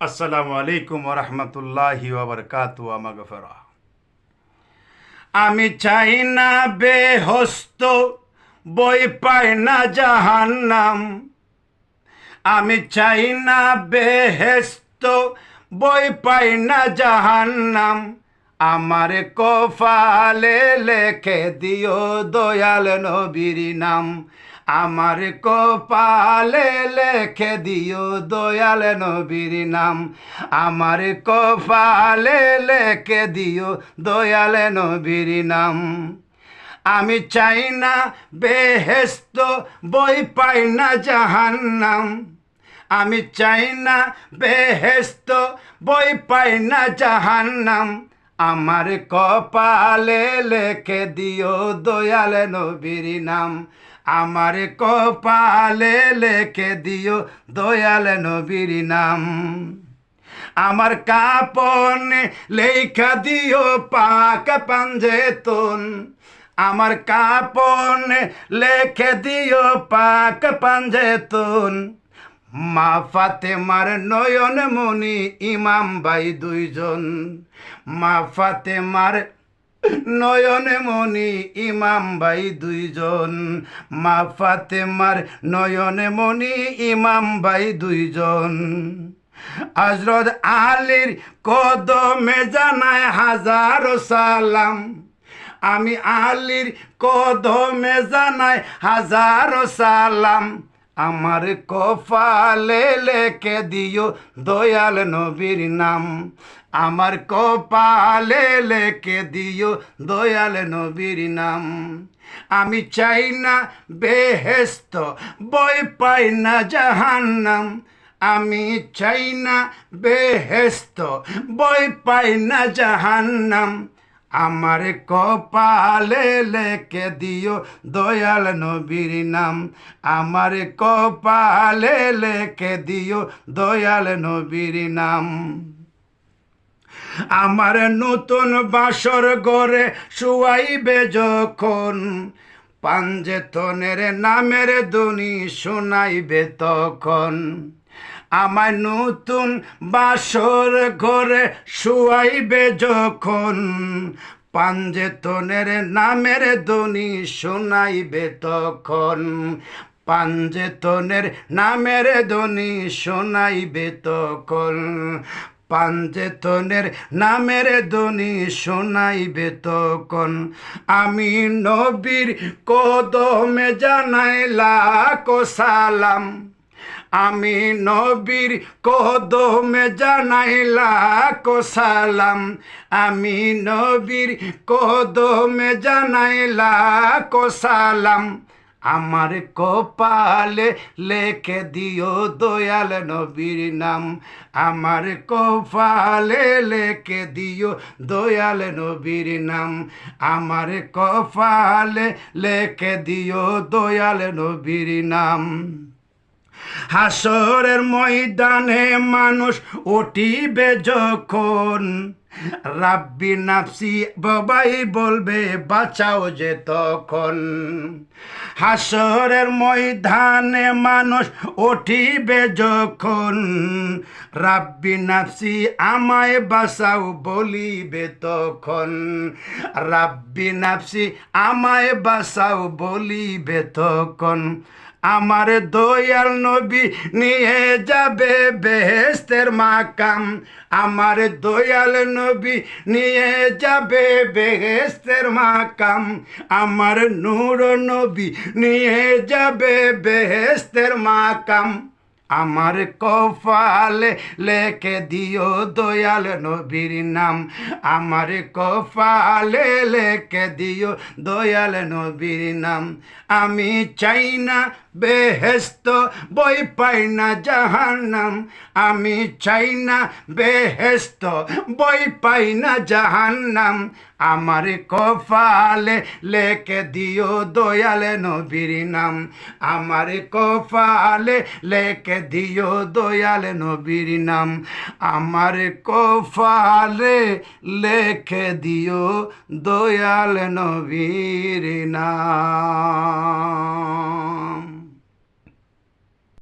আসসালামু আলাইকুম ওরহমতুল্লাহি ওয়াবারকাতু মাগফিরা। আমি চাই না বেহস্ত বই পাই না জাহান্নাম। আমি চাই না বেহেস্ত বই পাই না জাহান্নাম। আমার কপালে লেখে দিও দয়াল নবীর নাম। আমার কপালে লেখে দিও দয়াল নবীর নাম। আমার কপালে লেখে দিও দয়াল নবীর নাম। আমি চাই না বেহেস্ত বই পাই না জাহান্নাম। আমি চাই না বেহেস্ত বই পাই না জাহান্নাম। আমার কপালে লেখে দিও দয়াল নবীর নাম। আমার কপালে লেখে দিও দয়াল নবীর নাম। আমার কাপনে লেখা দিও পাক পাঞ্জেতন। আমার কাপনে লেখে দিও পাক পাঞ্জেতন। মা ফাতেমার নয়ন মনি ইমাম ভাই দুইজন। মা ফাতেমার নয়ন মনি ইমাম ভাই দুইজন। মা ফাতেমার নয়ন মনি ইমাম ভাই দুইজন। হযরত আলীর কদমে জানায় হাজারো সালাম। আমি আলীর কদমে জানাই হাজারো সালাম। আমার কপালে লেখে দিও দয়াল নবীর নাম। আমার কপালে লেখে দিও দয়াল নবীর নাম। আমি চাই না বেহেস্ত বই পাই না জাহান্নাম। আমি চাই না বেহেস্ত বই পাই না জাহান্নাম। আমার কপালে লেখে দিও দয়াল নবীর নাম। আমার কপালে লেখে দিও দয়াল নবীর নাম। আমার নতুন বাসর ঘরে শুয়াইবে যখন, পাঞ্জেতনের নামের ধ্বনি শোনাইবে তখন। আমার নতুন বাসর ঘরে শুয়াইবে যখন, পাঞ্জেতনের নামের ধ্বনি শোনাইবে তখন। পাঞ্জেতনের নামের ধ্বনি শোনাইবে তখন। পাঞ্জেতনের নামের ধ্বনি শোনাইবে তখন। আমি নবীর কদমে জানাই লাখো সালাম। আমি নবীর কদমে জানাই লাখো সালাম। আমি নবীর কদমে জানাই লাখো সালাম। আমার কপালে লেখে দিও দয়াল নবীর নাম। আমার কপালে লেখে দিও দয়াল নবীর নাম। আমার কপালে লেখে দিও দয়াল নবীর নাম। হাসরের ময়দানে মানুষ উঠিবে যখন, রাব্বি নাফসি বাবাই বলবে বাঁচাও যে তখন। হাসরের ময়দানে মানুষ উঠিবে যখন, রাব্বি নাফসি আমায় বাঁচাও বলিবে তখন। রাব্বি নাফসি আমায় বাঁচাও বলিবে তখন। আমার দয়াল নবী নিয়ে যাবে বেহেস্তের মাকাম। আমার দয়াল নবী নিয়ে যাবে বেহেস্তের মাকাম। আমার নূর নবী নিয়ে যাবে বেহেস্তের মাকাম। আমার কপালে লেখে দিও দয়াল নবীর নাম। আমার কপালে লেখে দিও দয়াল নবীর নাম। আমি চাই না বেহেস্ত বই পাই না জাহান্নাম। আমি চাই না বেহেস্ত বই পাই না জাহান্নাম। আমার কপালে লেখে দিও দয়াল নবীর নাম। আমার কপালে লেখে দিও দয়াল নবীর নাম। আমার কপালে লেখে দিও দয়াল নবীর নাম।